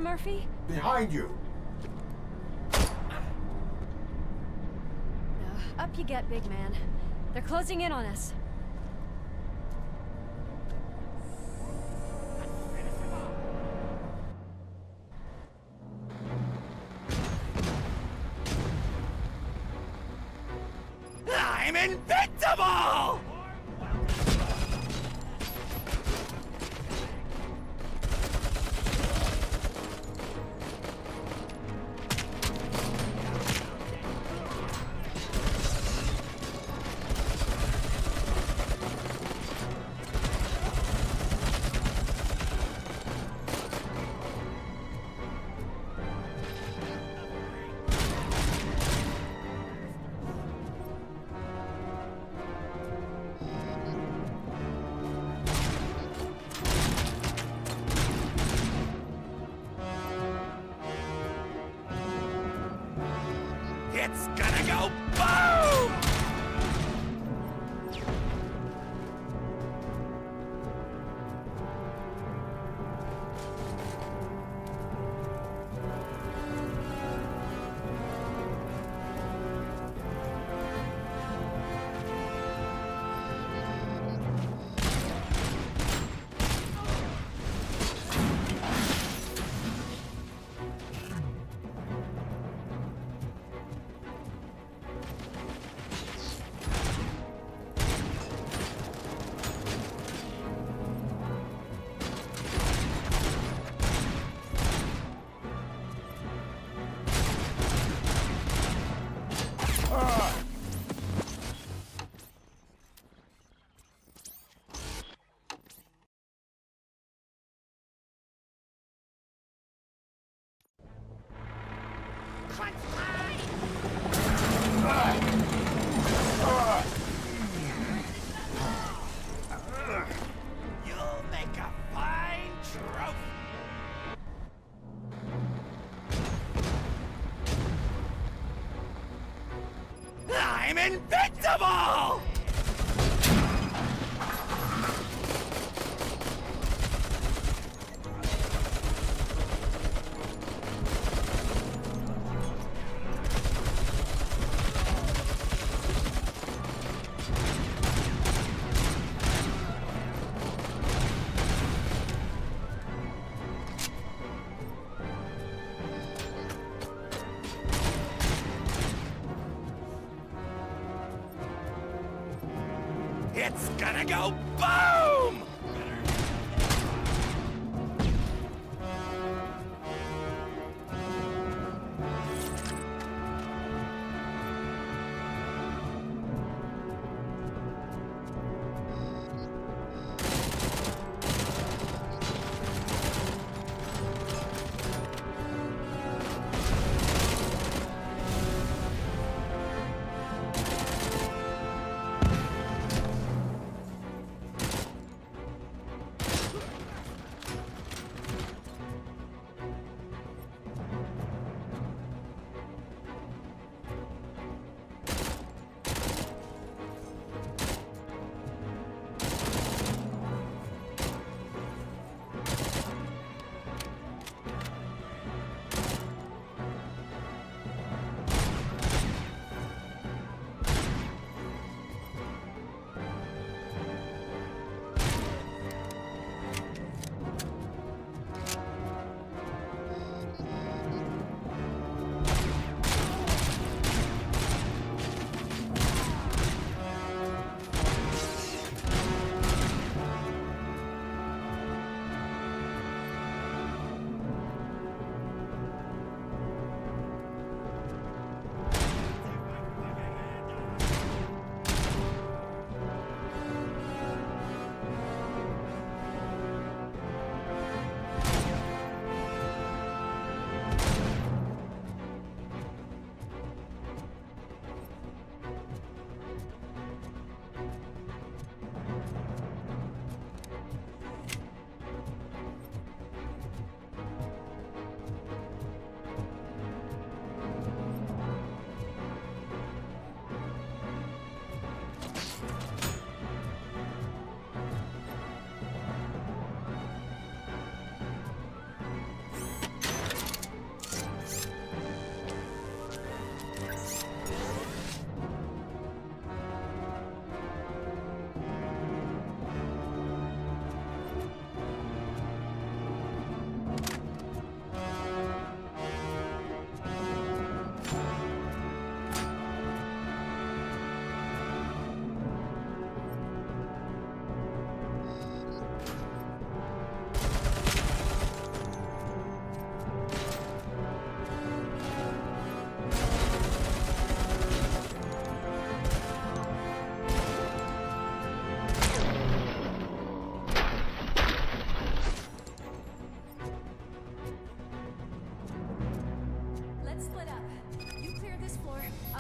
Murphy? Behind you! Up you get, big man. They're closing in on us. I'm invincible! It's gonna go boom! You'll make a fine trophy. I'm invincible! It's gonna go boom!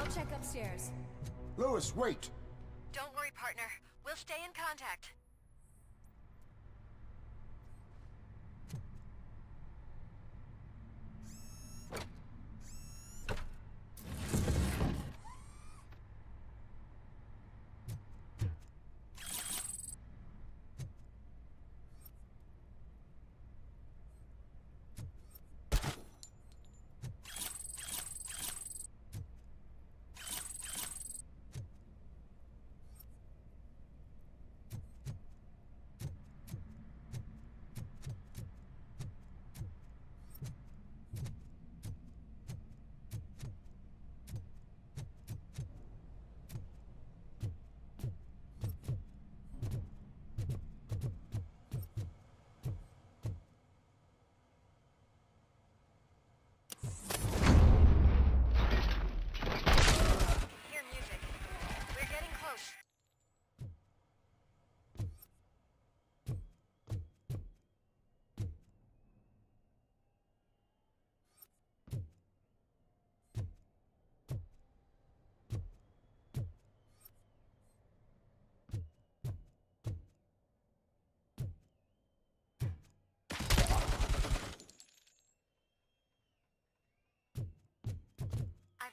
I'll check upstairs. Lewis, wait! Don't worry, partner. We'll stay in contact.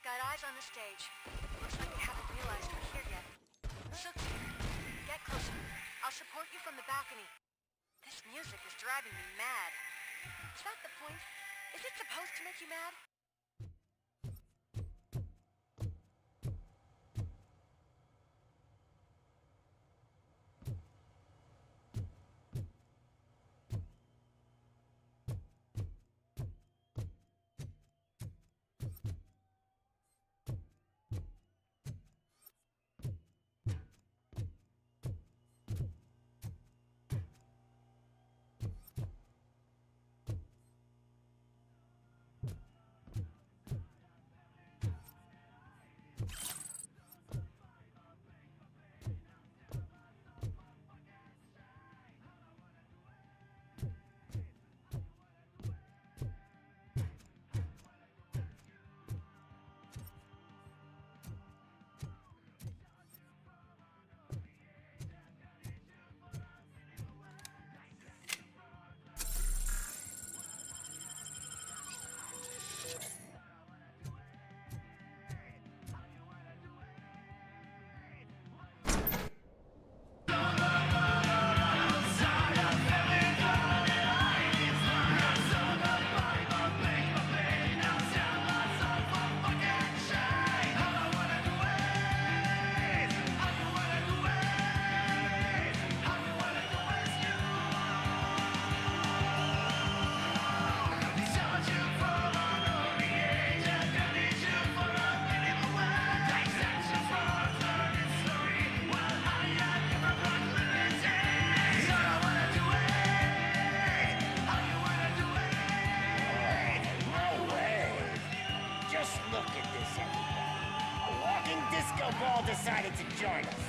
Got eyes on the stage. Looks like you haven't realized we're here yet. Sook's here. Get closer. I'll support you from the balcony. This music is driving me mad. Is that the point? Is it supposed to make you mad? Decided to join us.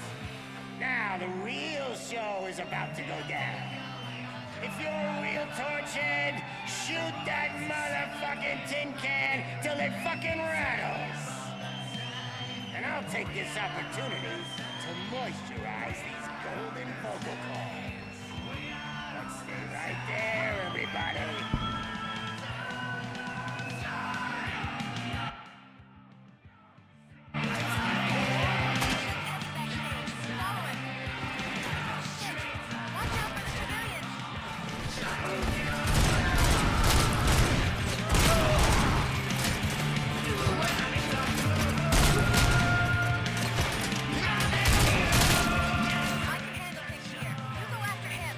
Now the real show is about to go down. If you're a real torchhead, shoot that motherfucking tin can till it fucking rattles. And I'll take this opportunity to moisturize these golden vocal cords. Let's stay right there, everybody. You go after him.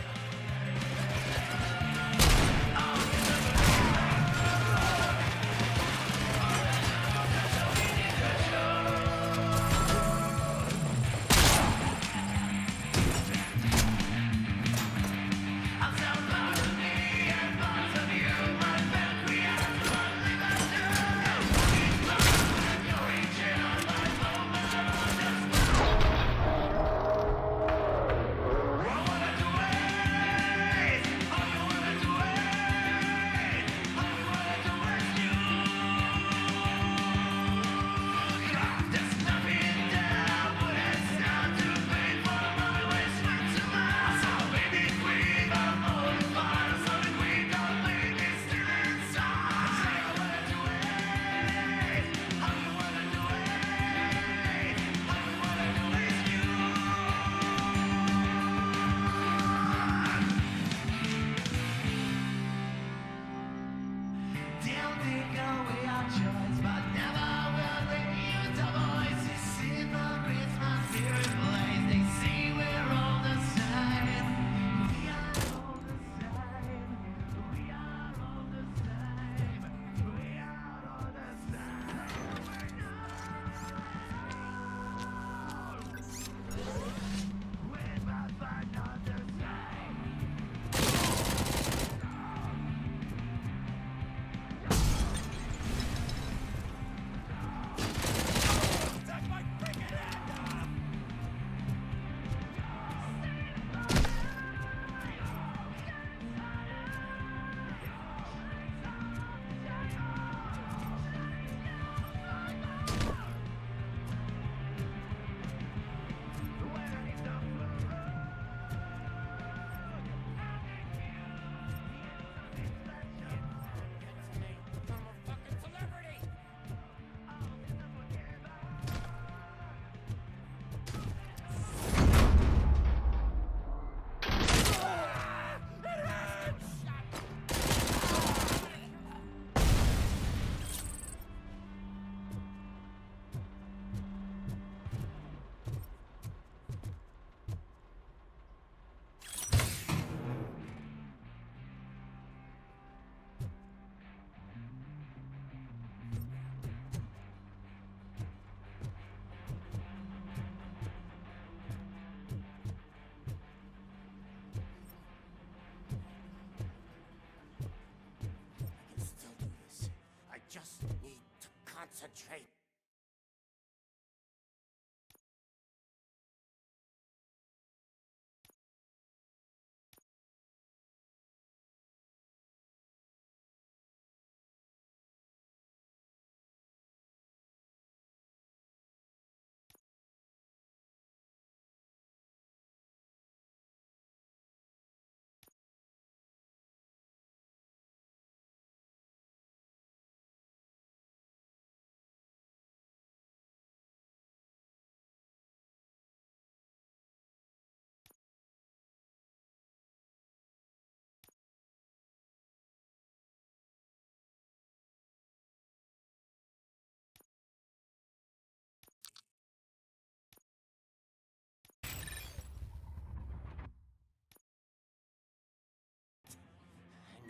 concentrate.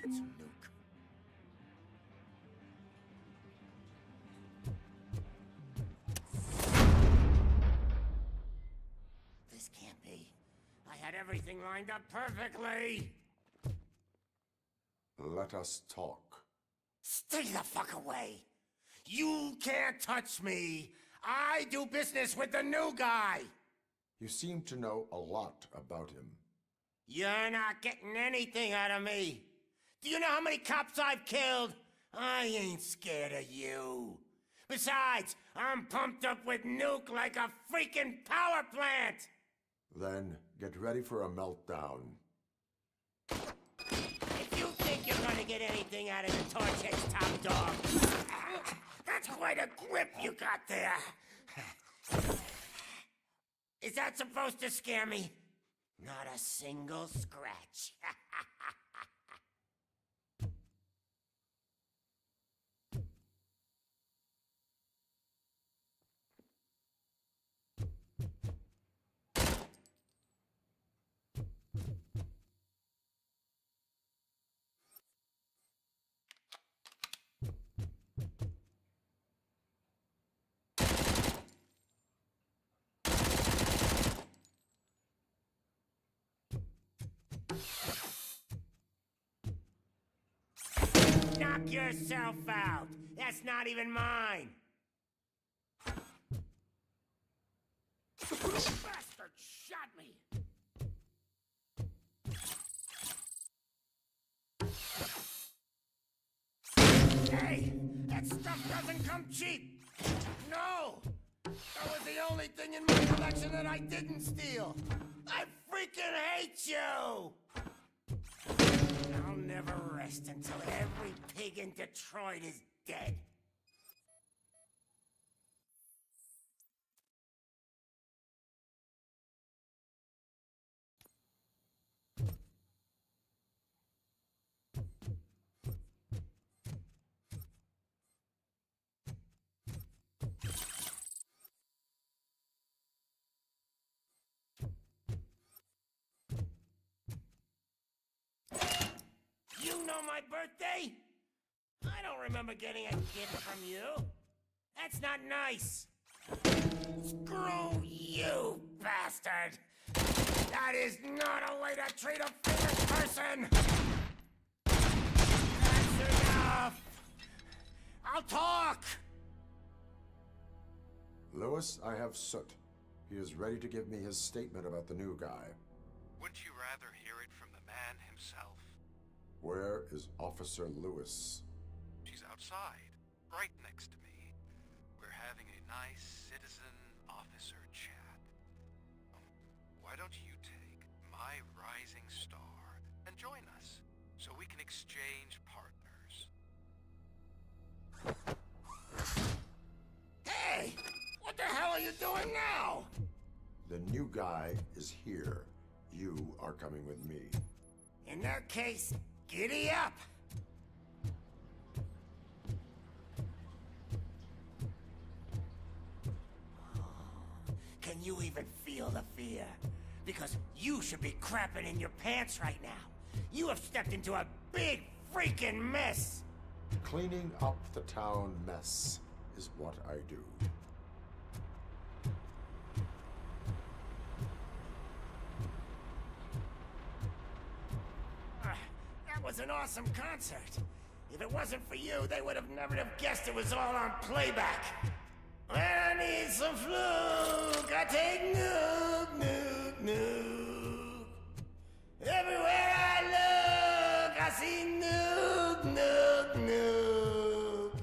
I need some nuke. This can't be. I had everything lined up perfectly. Let us talk. Stay the fuck away. You can't touch me. I do business with the new guy. You seem to know a lot about him. You're not getting anything out of me. Do you know how many cops I've killed? I ain't scared of you. Besides, I'm pumped up with nuke like a freaking power plant. Then get ready for a meltdown. If you think you're gonna get anything out of the Torchhead's top dog, that's quite a grip you got there. Is that supposed to scare me? Not a single scratch. Knock yourself out. That's not even mine. Bastard shot me. Hey, that stuff doesn't come cheap. No, that was the only thing in my collection that I didn't steal. I freaking hate you. I'll never rest until every pig in Detroit is dead. You know my birthday? I don't remember getting a gift from you. That's not nice. Screw you, bastard! That is not a way to treat a famous person! That's enough! I'll talk! Lewis, I have Soot. He is ready to give me his statement about the new guy. Wouldn't you rather hear it from the man himself? Where is Officer Lewis? She's outside, right next to me. We're having a nice citizen-officer chat. Why don't you take my rising star and join us, so we can exchange partners? Hey! What the hell are you doing now? The new guy is here. You are coming with me. In that case, giddy up! Can you even feel the fear? Because you should be crapping in your pants right now. You have stepped into a big freaking mess! Cleaning up the town mess is what I do. That was an awesome concert. If it wasn't for you, they would have never have guessed it was all on playback. When I need some fluke, I take nuke, nuke, nuke. Everywhere I look, I see nuke, nuke, nuke.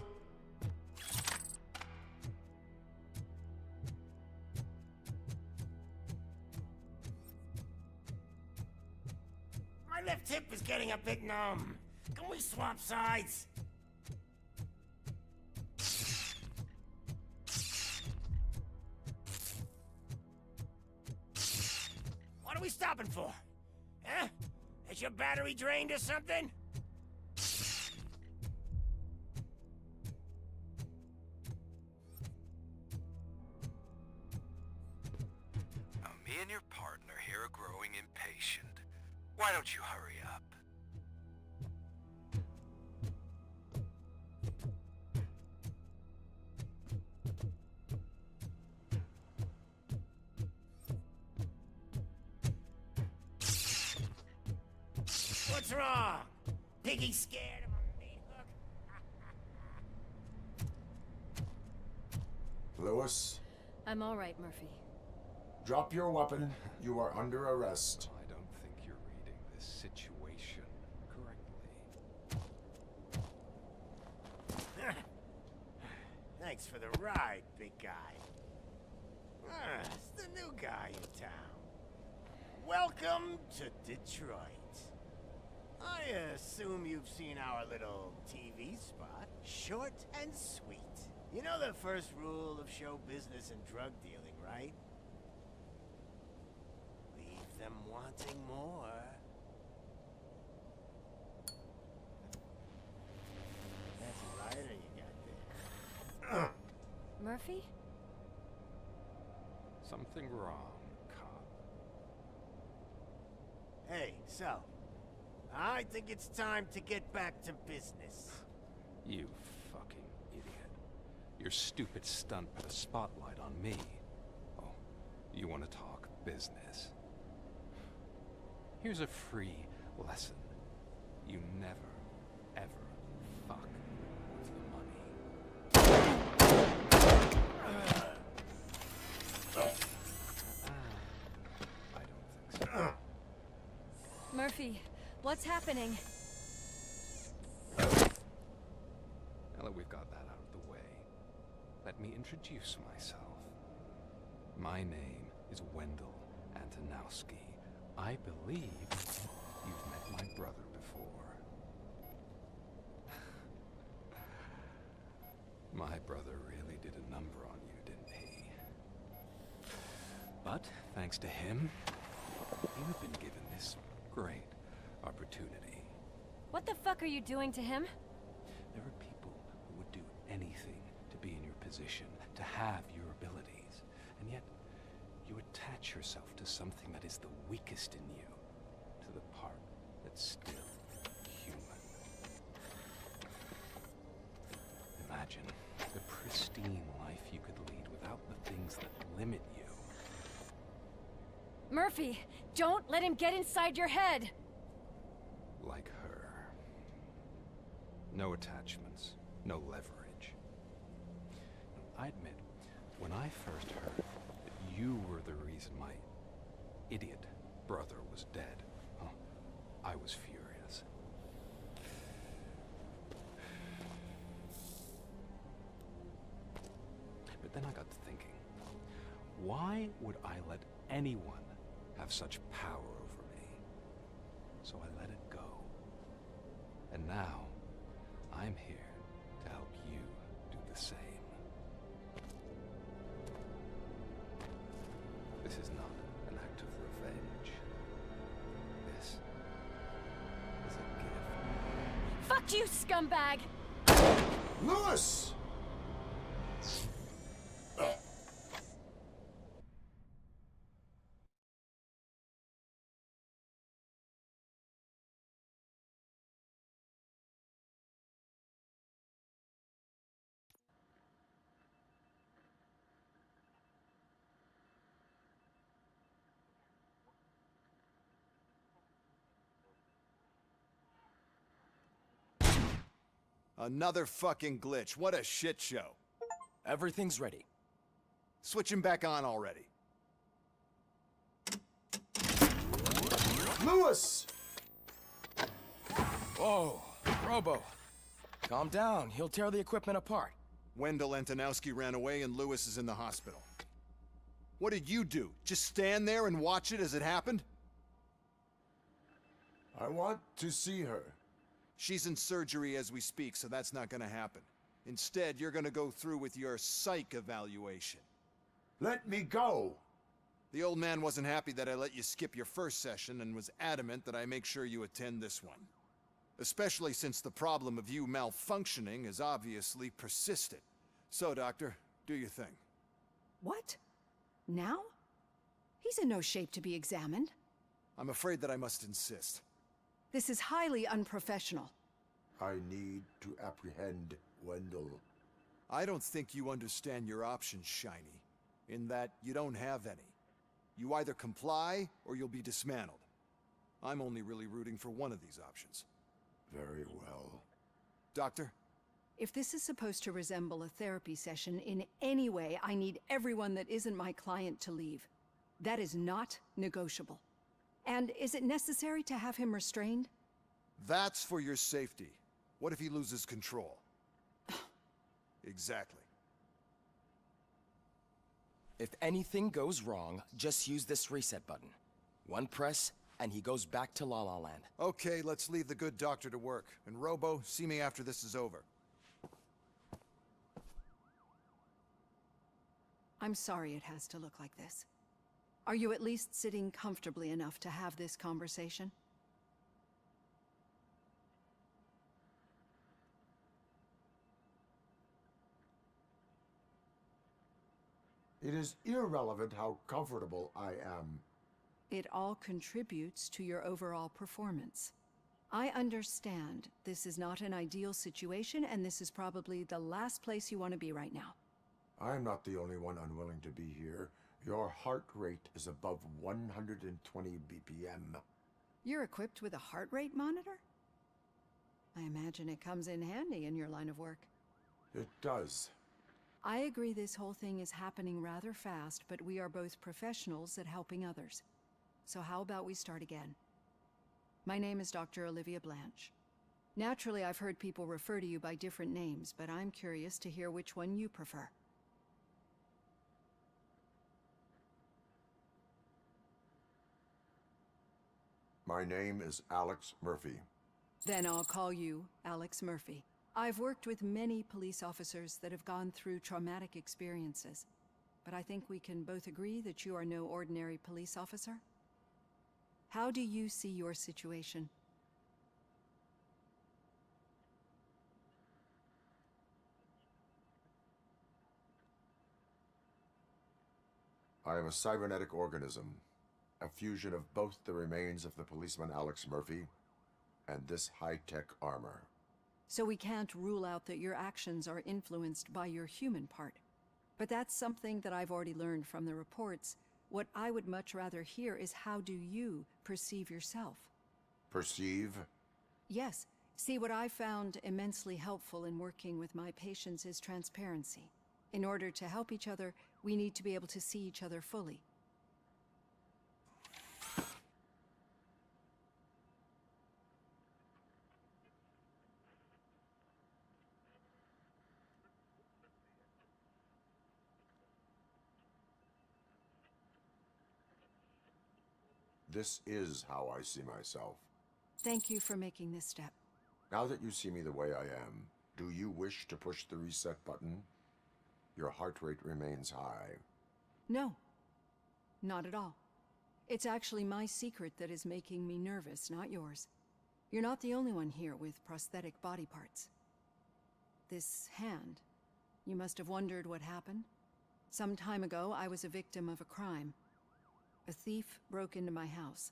My left hip is getting a bit numb. Can we swap sides? What are we stopping for? Huh? Is your battery drained or something? Now, me and your partner here are growing impatient. Why don't you hurry up? What's wrong? Piggy scared of a meat hook? Lewis, I'm all right, Murphy. drop your weapon. You are under arrest. I don't think you're reading this situation correctly. Thanks for the ride, big guy. It's the new guy in town. Welcome to Detroit. I assume you've seen our little TV spot. Short and sweet. You know the first rule of show business and drug dealing, right? Leave them wanting more. That's a lighter you got there. Murphy? Something wrong, cop. Hey, so, I think it's time to get back to business. You fucking idiot. Your stupid stunt put a spotlight on me. Oh, you want to talk business? Here's a free lesson. You never, ever fuck with the money. I don't think so. Murphy, what's happening? Now that we've got that out of the way, let me introduce myself. My name is Wendell Antonowski. I believe you've met my brother before. My brother really did a number on you, didn't he? But thanks to him, you've been given this great opportunity. What the fuck are you doing to him? There are people who would do anything to be in your position, to have your abilities, and yet you attach yourself to something that is the weakest in you, to the part that's still human. Imagine the pristine life you could lead without the things that limit you. Murphy, don't let him get inside your head! Like her. No attachments, no leverage. I admit, when I first heard that you were the reason my idiot brother was dead, I was furious. But then I got to thinking, why would I let anyone have such power over me? So I let it go. And now, I'm here to help you do the same. This is not an act of revenge. This is a gift. Fuck you, scumbag! Lewis! Another fucking glitch. What a shit show. Everything's ready. Switch him back on already. Lewis! Whoa, Robo. Calm down. He'll tear the equipment apart. Wendell Antonowski ran away and Lewis is in the hospital. What did you do? Just stand there and watch it as it happened? I want to see her. She's in surgery as we speak, so that's not gonna happen. Instead, you're gonna go through with your psych evaluation. Let me go! The old man wasn't happy that I let you skip your first session and was adamant that I make sure you attend this one. Especially since the problem of you malfunctioning has obviously persisted. So, Doctor, do your thing. What? Now? He's in no shape to be examined. I'm afraid that I must insist. This is highly unprofessional. I need to apprehend Wendell. I don't think you understand your options, Shiny, in that you don't have any. You either comply, or you'll be dismantled. I'm only really rooting for one of these options. Very well. Doctor? If this is supposed to resemble a therapy session in any way, I need everyone that isn't my client to leave. That is not negotiable. And is it necessary to have him restrained? That's for your safety. What if he loses control? Exactly. If anything goes wrong, just use this reset button. One press, and he goes back to La La Land. Okay, let's leave the good doctor to work. And Robo, see me after this is over. I'm sorry it has to look like this. Are you at least sitting comfortably enough to have this conversation? It is irrelevant how comfortable I am. It all contributes to your overall performance. I understand this is not an ideal situation, and this is probably the last place you want to be right now. I am not the only one unwilling to be here. Your heart rate is above 120 BPM. You're equipped with a heart rate monitor? I imagine it comes in handy in your line of work. It does. I agree this whole thing is happening rather fast, but we are both professionals at helping others. So how about we start again? My name is Dr. Olivia Blanche. Naturally, I've heard people refer to you by different names, but I'm curious to hear which one you prefer. My name is Alex Murphy. Then I'll call you Alex Murphy. I've worked with many police officers that have gone through traumatic experiences, but I think we can both agree that you are no ordinary police officer. How do you see your situation? I am a cybernetic organism, a fusion of both the remains of the policeman Alex Murphy and this high-tech armor. So we can't rule out that your actions are influenced by your human part. But that's something that I've already learned from the reports. What I would much rather hear is how do you perceive yourself? Perceive? Yes. See, what I found immensely helpful in working with my patients is transparency. In order to help each other, we need to be able to see each other fully. This is how I see myself. Thank you for making this step. Now that you see me the way I am, do you wish to push the reset button? Your heart rate remains high. No, not at all. It's actually my secret that is making me nervous, not yours. You're not the only one here with prosthetic body parts. This hand, you must have wondered what happened. Some time ago, I was a victim of a crime. A thief broke into my house.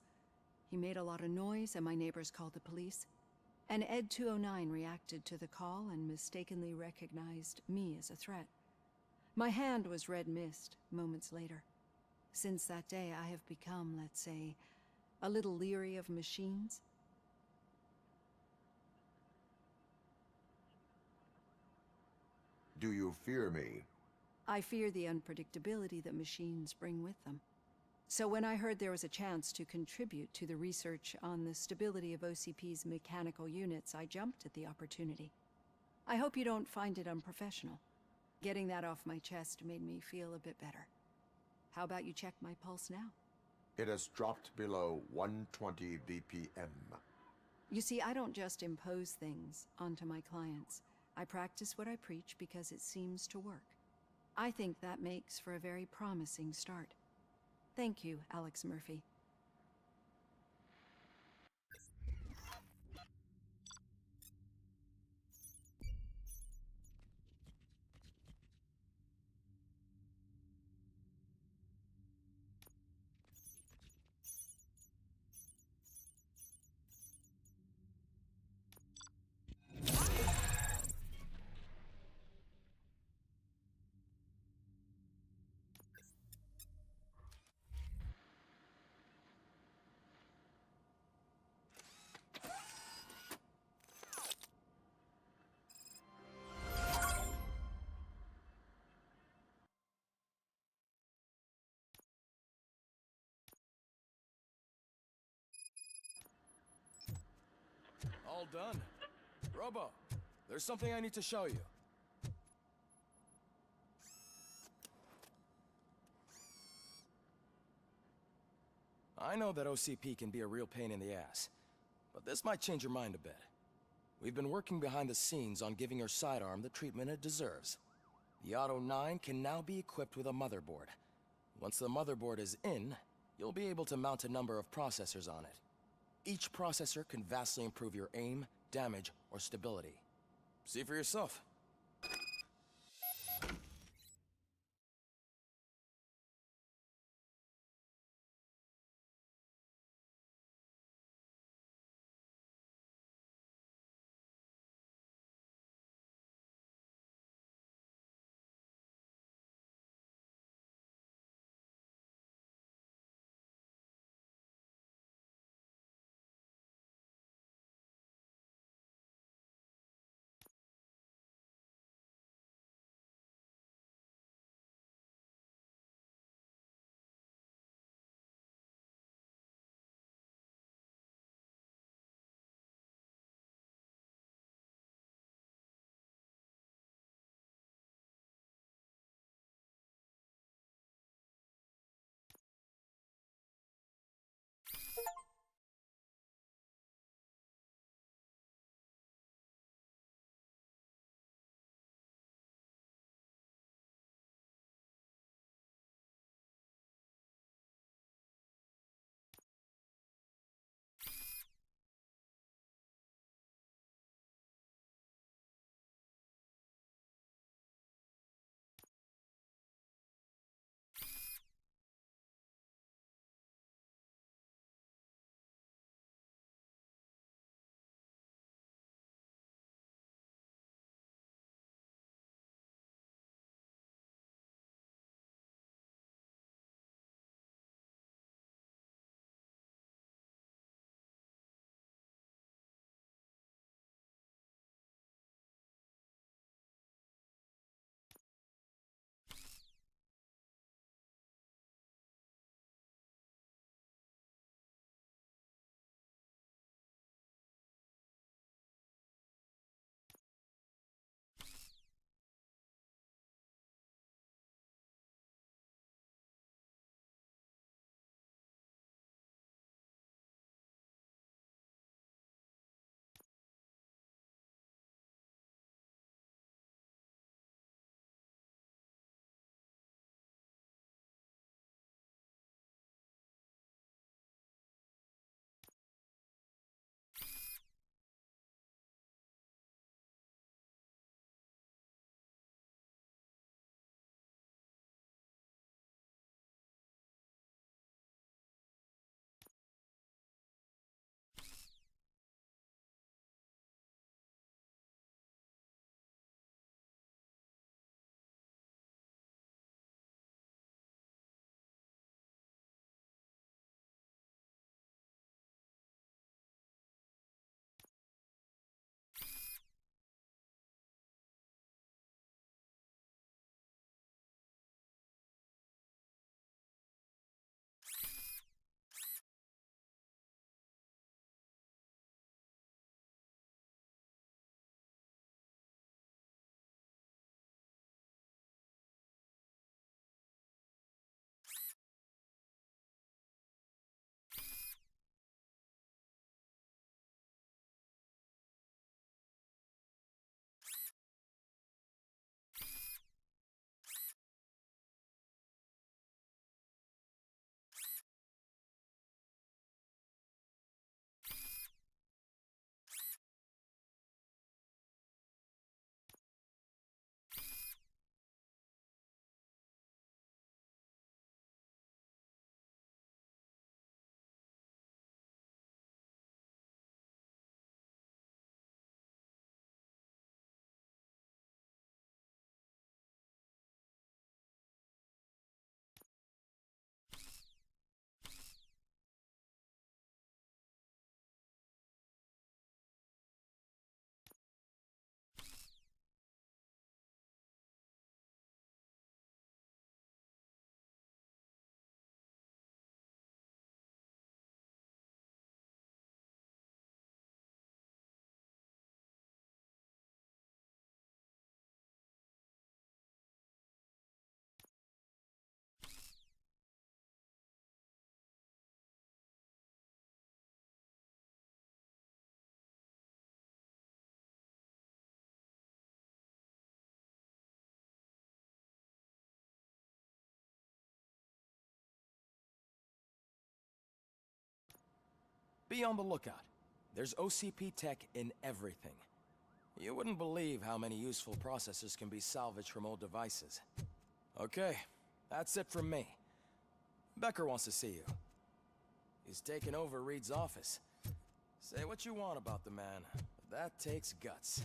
He made a lot of noise and my neighbors called the police. And Ed 209 reacted to the call and mistakenly recognized me as a threat. My hand was red mist moments later. Since that day, I have become, let's say, a little leery of machines. Do you fear me? I fear the unpredictability that machines bring with them. So when I heard there was a chance to contribute to the research on the stability of OCP's mechanical units, I jumped at the opportunity. I hope you don't find it unprofessional. Getting that off my chest made me feel a bit better. How about you check my pulse now? It has dropped below 120 BPM. You see, I don't just impose things onto my clients. I practice what I preach because it seems to work. I think that makes for a very promising start. Thank you, Alex Murphy. All done. Robo, there's something I need to show you. I know that OCP can be a real pain in the ass, but this might change your mind a bit. We've been working behind the scenes on giving your sidearm the treatment it deserves. The Auto 9 can now be equipped with a motherboard. Once the motherboard is in, you'll be able to mount a number of processors on it. Each processor can vastly improve your aim, damage, or stability. See for yourself. Be on the lookout. There's OCP tech in everything. You wouldn't believe how many useful processors can be salvaged from old devices. Okay, that's it from me. Becker wants to see you. He's taken over Reed's office. Say what you want about the man, but that takes guts.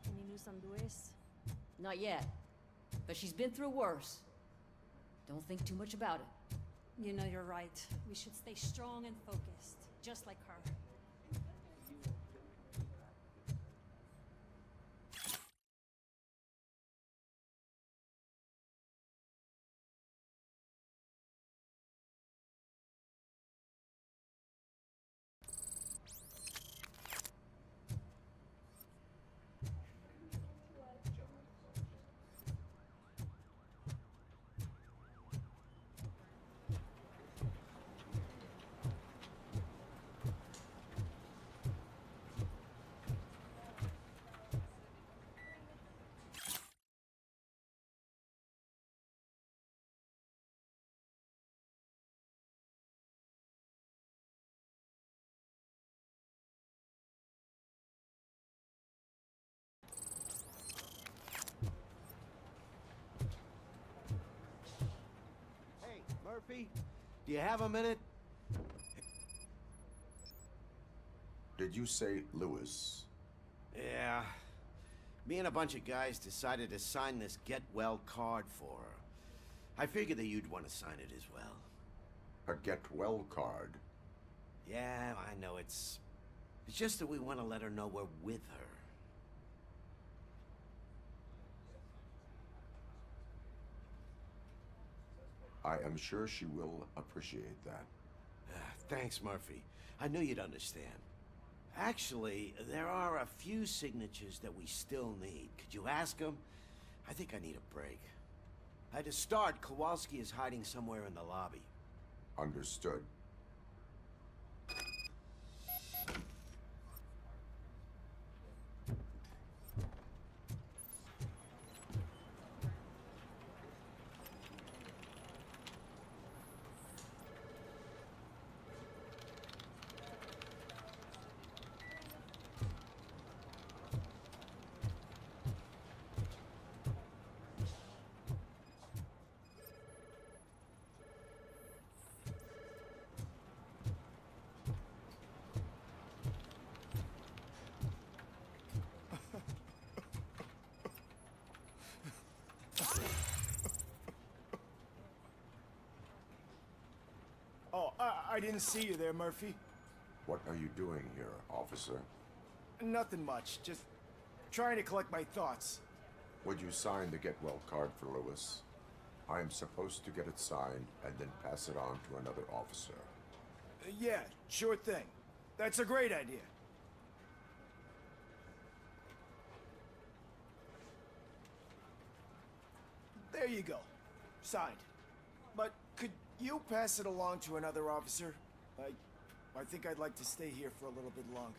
Any news on Luis? Not yet. But she's been through worse. Don't think too much about it. You know you're right. We should stay strong and focused, just like her. Murphy, do you have a minute? Did you say Lewis? Yeah. Me and a bunch of guys decided to sign this get well card for her. I figured that you'd want to sign it as well. A get well card? Yeah, I know it's just that we want to let her know we're with her. I am sure she will appreciate that. Thanks, Murphy. I knew you'd understand. Actually, there are a few signatures that we still need. Could you ask them? I think I need a break. To start, Kowalski is hiding somewhere in the lobby. Understood. Oh, I didn't see you there, Murphy. What are you doing here, officer? Nothing much, just trying to collect my thoughts. Would you sign the get well card for Lewis? I am supposed to get it signed and then pass it on to another officer. Yeah, sure thing. That's a great idea. There you go. Signed. But could you pass it along to another officer? I think I'd like to stay here for a little bit longer.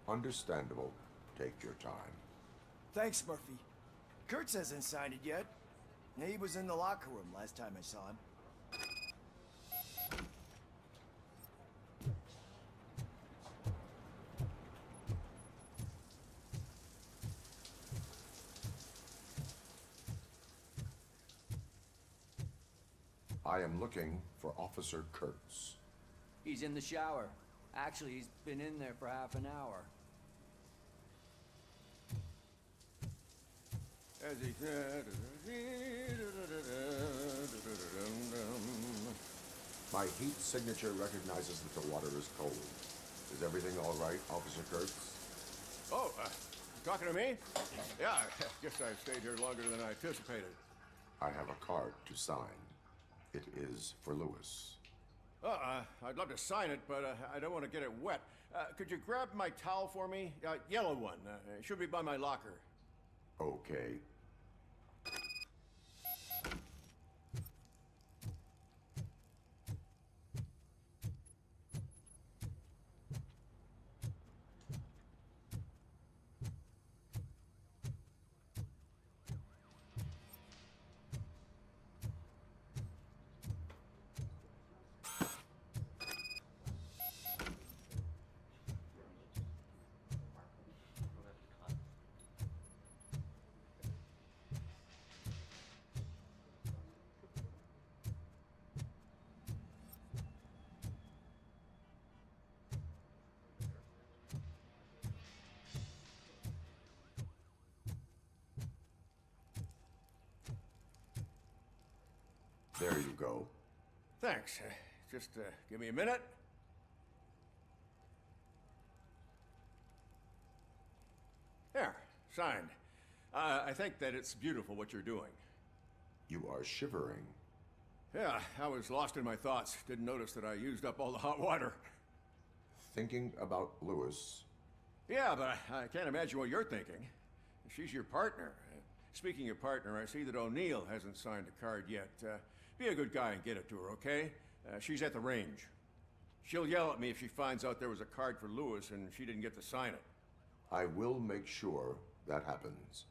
Understandable. Take your time. Thanks, Murphy. Kurtz hasn't signed it yet. He was in the locker room last time I saw him. I am looking for Officer Kurtz. He's in the shower. Actually, he's been in there for half an hour. As he said... My heat signature recognizes that the water is cold. Is everything all right, Officer Kurtz? Oh, talking to me? Yeah, I guess I stayed here longer than I anticipated. I have a card to sign. It is for Lewis. I'd love to sign it, but I don't want to get it wet. Could you grab my towel for me? Yellow one. It should be by my locker. Okay. There you go. Thanks. Just give me a minute. There, signed. I think that it's beautiful what you're doing. You are shivering. Yeah, I was lost in my thoughts. Didn't notice that I used up all the hot water. Thinking about Lewis. Yeah, but I can't imagine what you're thinking. She's your partner. Speaking of partner, I see that O'Neill hasn't signed a card yet. Be a good guy and get it to her, okay? She's at the range. She'll yell at me if she finds out there was a card for Lewis and she didn't get to sign it. I will make sure that happens.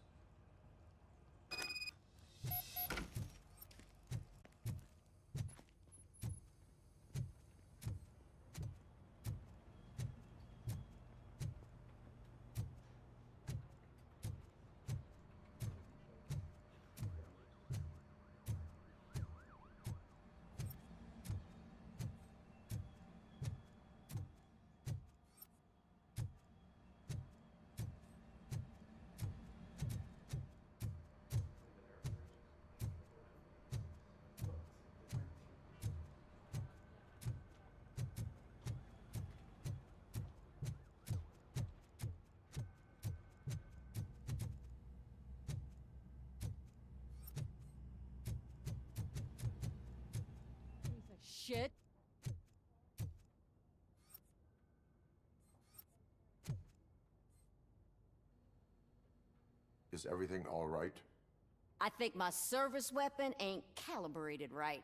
Shit. Is everything all right? I think my service weapon ain't calibrated right.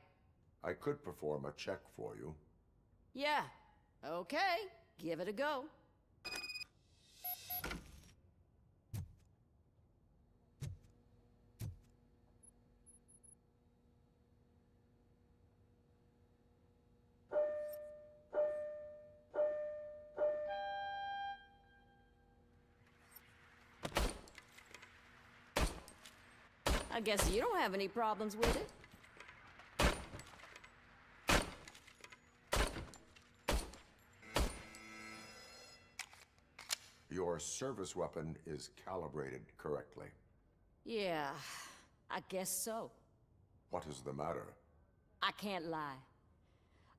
I could perform a check for you. Yeah. Okay. Give it a go. I guess you don't have any problems with it. Your service weapon is calibrated correctly. Yeah, I guess so. What is the matter? I can't lie.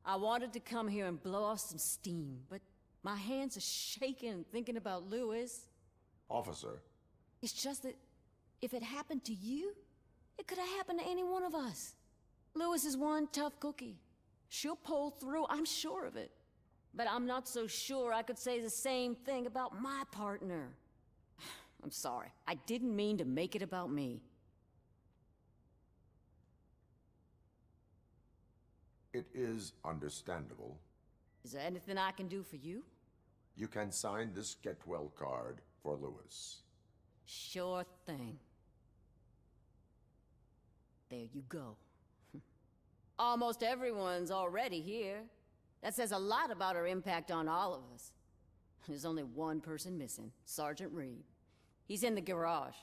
I wanted to come here and blow off some steam, but my hands are shaking thinking about Lewis. Officer. It's just that if it happened to you, it could have happened to any one of us. Lewis is one tough cookie. She'll pull through, I'm sure of it. But I'm not so sure I could say the same thing about my partner. I'm sorry. I didn't mean to make it about me. It is understandable. Is there anything I can do for you? You can sign this get well card for Lewis. Sure thing. There you go. Almost everyone's already here. That says a lot about her impact on all of us. There's only one person missing, Sergeant Reed. He's in the garage.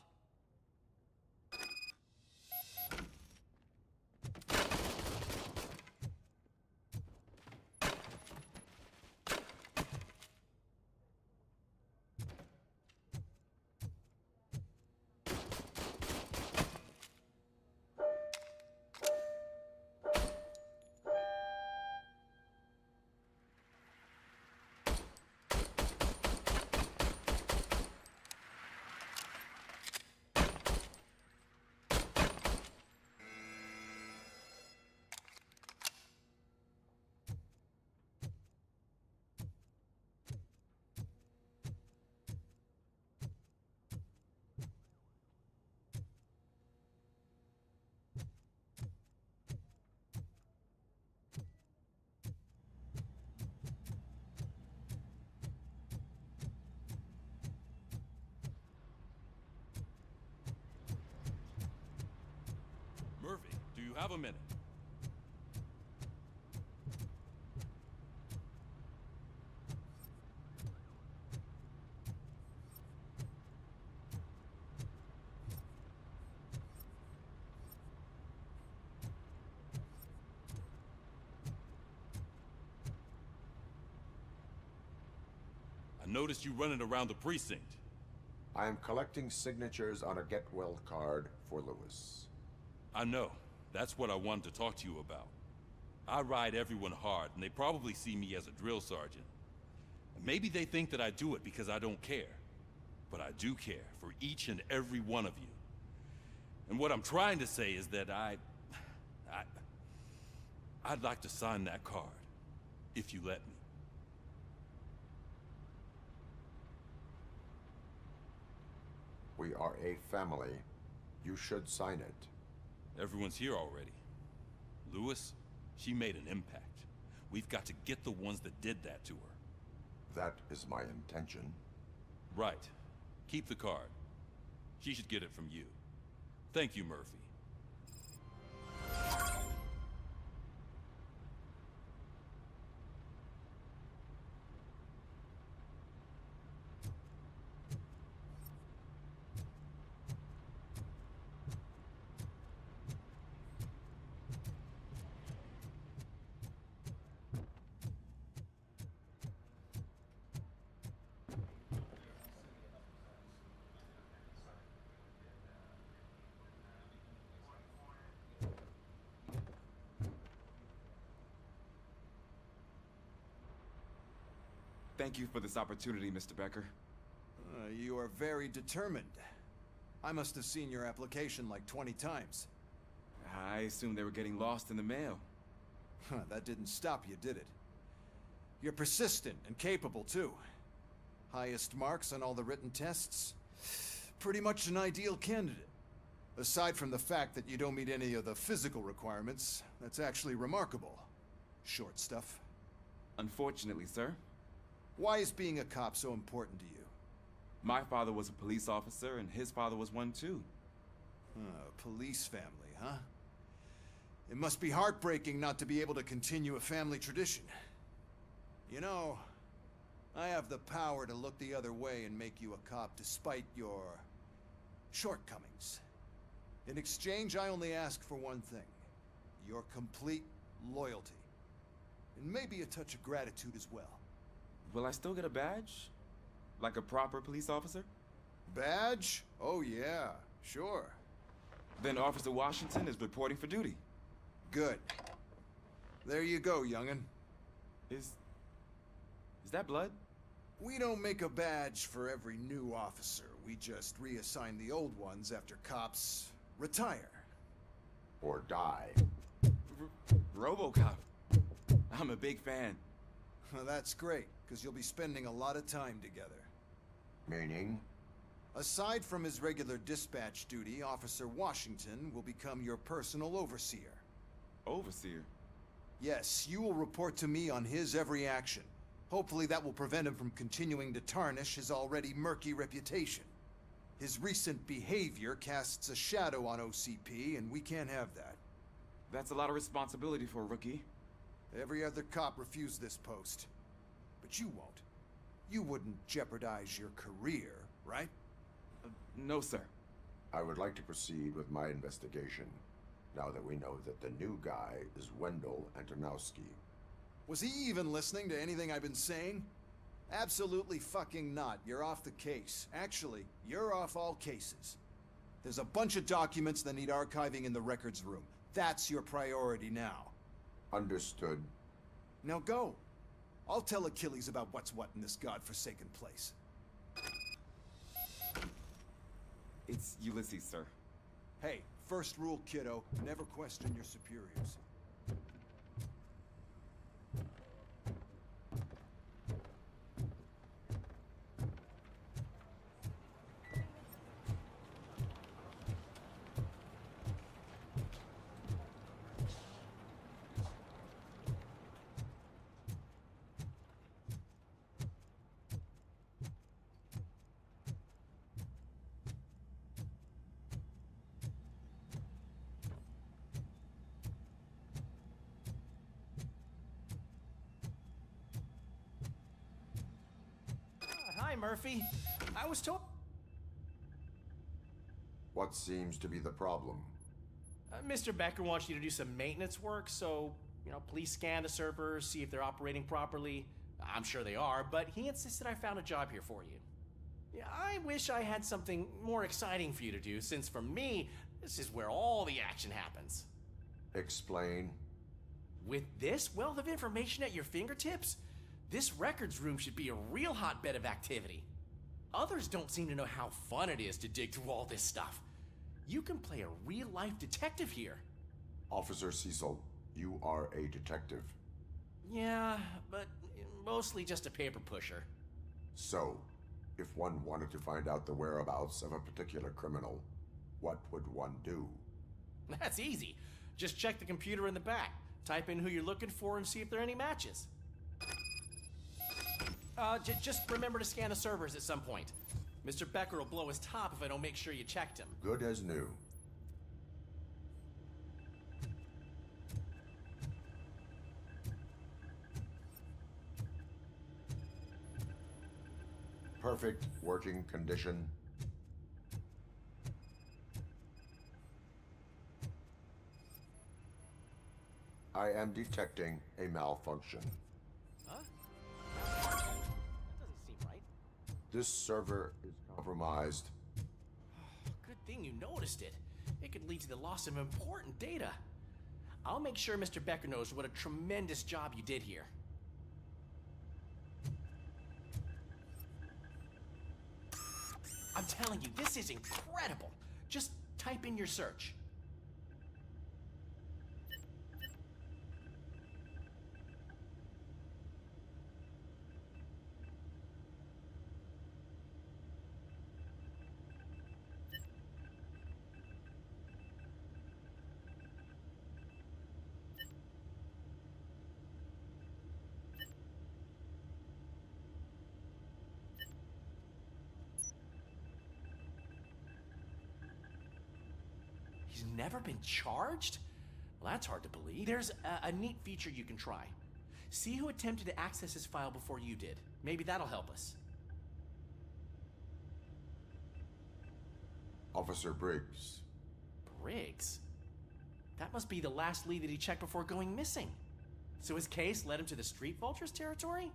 have a minute. I noticed you running around the precinct. I am collecting signatures on a get-well card for Lewis. I know. That's what I wanted to talk to you about. I ride everyone hard, and they probably see me as a drill sergeant. Maybe they think that I do it because I don't care. But I do care for each and every one of you. And what I'm trying to say is that I'd like to sign that card, if you let me. We are a family. You should sign it. Everyone's here already. Lewis, she made an impact. We've got to get the ones that did that to her. That is my intention. Right. Keep the card. She should get it from you. Thank you, Murphy. Thank you for this opportunity, Mr. Becker. You are very determined. I must have seen your application like 20 times. I assumed they were getting lost in the mail. That didn't stop you, did it? You're persistent and capable, too. Highest marks on all the written tests. Pretty much an ideal candidate. Aside from the fact that you don't meet any of the physical requirements, that's actually remarkable. Short stuff. Unfortunately, sir. Why is being a cop so important to you? My father was a police officer, and his father was one too. Police family, huh? It must be heartbreaking not to be able to continue a family tradition. You know, I have the power to look the other way and make you a cop despite your shortcomings. In exchange, I only ask for one thing. Your complete loyalty. And maybe a touch of gratitude as well. Will I still get a badge? Like a proper police officer? Badge? Oh yeah, sure. Then Officer Washington is reporting for duty. Good. There you go, young'un. Is that blood? We don't make a badge for every new officer. We just reassign the old ones after cops retire. Or die. Robocop. I'm a big fan. Well, that's great, because you'll be spending a lot of time together. Meaning? Aside from his regular dispatch duty, Officer Washington will become your personal overseer. Overseer? Yes, you will report to me on his every action. Hopefully that will prevent him from continuing to tarnish his already murky reputation. His recent behavior casts a shadow on OCP, and we can't have that. That's a lot of responsibility for a rookie. Every other cop refused this post. But you won't. You wouldn't jeopardize your career, right? No, sir. I would like to proceed with my investigation, now that we know that the new guy is Wendell Antonowski. Was he even listening to anything I've been saying? Absolutely fucking not. You're off the case. Actually, you're off all cases. There's a bunch of documents that need archiving in the records room. That's your priority now. Understood. Now go. I'll tell Achilles about what's what in this godforsaken place. It's Ulysses, sir. Hey, first rule, kiddo, never question your superiors. Murphy. I was told... What seems to be the problem? Mr. Becker wants you to do some maintenance work, so, please scan the servers, see if they're operating properly. I'm sure they are, but he insisted I found a job here for you. Yeah, I wish I had something more exciting for you to do, since for me, this is where all the action happens. Explain. With this wealth of information at your fingertips, this records room should be a real hotbed of activity. Others don't seem to know how fun it is to dig through all this stuff. You can play a real-life detective here. Officer Cecil, you are a detective. Yeah, but mostly just a paper pusher. So, if one wanted to find out the whereabouts of a particular criminal, what would one do? That's easy. Just check the computer in the back, type in who you're looking for, and see if there are any matches. Just remember to scan the servers at some point. Mr. Becker will blow his top if I don't make sure you checked him. Good as new. Perfect working condition. I am detecting a malfunction. Huh? That doesn't seem right. This server is compromised. Good thing you noticed it. It could lead to the loss of important data. I'll make sure Mr. Becker knows what a tremendous job you did here. I'm telling you, this is incredible. Just type in your search. He's never been charged? Well, that's hard to believe. There's a neat feature you can try. See who attempted to access his file before you did. Maybe that'll help us. Officer Briggs. Briggs? That must be the last lead that he checked before going missing. So his case led him to the Street Vultures territory?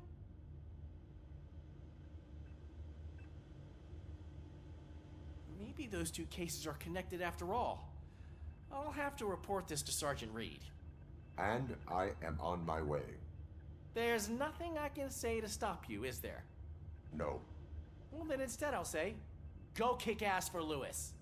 Maybe those two cases are connected after all. I'll have to report this to Sergeant Reed. And I am on my way. There's nothing I can say to stop you, is there? No. Well, then instead I'll say, go kick ass for Lewis.